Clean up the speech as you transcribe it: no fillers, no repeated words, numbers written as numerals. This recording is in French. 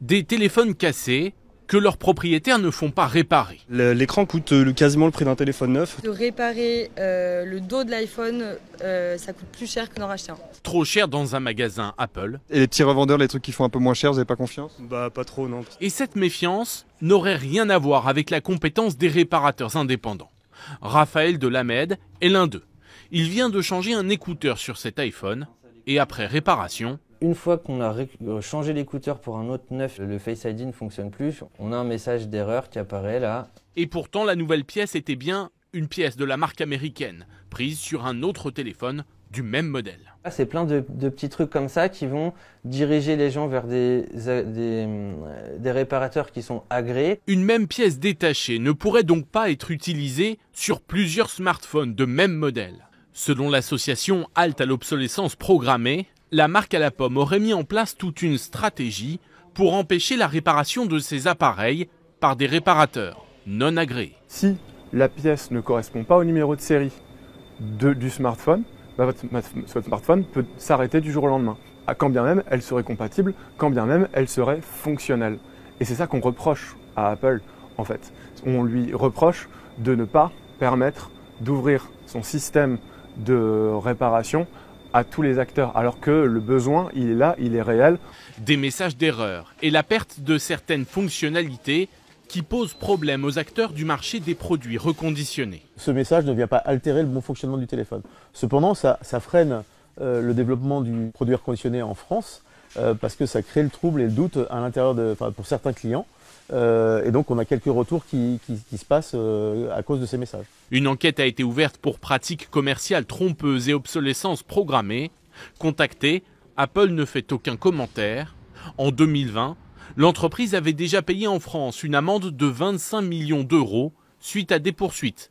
Des téléphones cassés que leurs propriétaires ne font pas réparer. L'écran coûte quasiment le prix d'un téléphone neuf. De réparer le dos de l'iPhone, ça coûte plus cher que d'en racheter un. Trop cher dans un magasin Apple. Et les petits revendeurs, les trucs qui font un peu moins cher, vous n'avez pas confiance? Bah pas trop non. Et cette méfiance n'aurait rien à voir avec la compétence des réparateurs indépendants. Raphaël Delamed est l'un d'eux. Il vient de changer un écouteur sur cet iPhone et après réparation, une fois qu'on a changé l'écouteur pour un autre neuf, le Face ID ne fonctionne plus. On a un message d'erreur qui apparaît là. Et pourtant, la nouvelle pièce était bien une pièce de la marque américaine, prise sur un autre téléphone du même modèle. C'est plein de petits trucs comme ça qui vont diriger les gens vers des réparateurs qui sont agréés. Une même pièce détachée ne pourrait donc pas être utilisée sur plusieurs smartphones de même modèle. Selon l'association Halte à l'obsolescence programmée, la marque à la pomme aurait mis en place toute une stratégie pour empêcher la réparation de ces appareils par des réparateurs non agréés. Si la pièce ne correspond pas au numéro de série du smartphone, votre smartphone peut s'arrêter du jour au lendemain. Quand bien même elle serait compatible, quand bien même elle serait fonctionnelle. Et c'est ça qu'on reproche à Apple en fait. On lui reproche de ne pas permettre d'ouvrir son système de réparation à tous les acteurs, alors que le besoin, il est là, il est réel. Des messages d'erreur et la perte de certaines fonctionnalités qui posent problème aux acteurs du marché des produits reconditionnés. Ce message ne vient pas altérer le bon fonctionnement du téléphone. Cependant, ça freine le développement du produit reconditionné en France parce que ça crée le trouble et le doute à l'intérieur pour certains clients. Et donc on a quelques retours qui se passent à cause de ces messages. Une enquête a été ouverte pour pratiques commerciales trompeuses et obsolescence programmée. Contactée, Apple ne fait aucun commentaire. En 2020, l'entreprise avait déjà payé en France une amende de 25 millions d'euros suite à des poursuites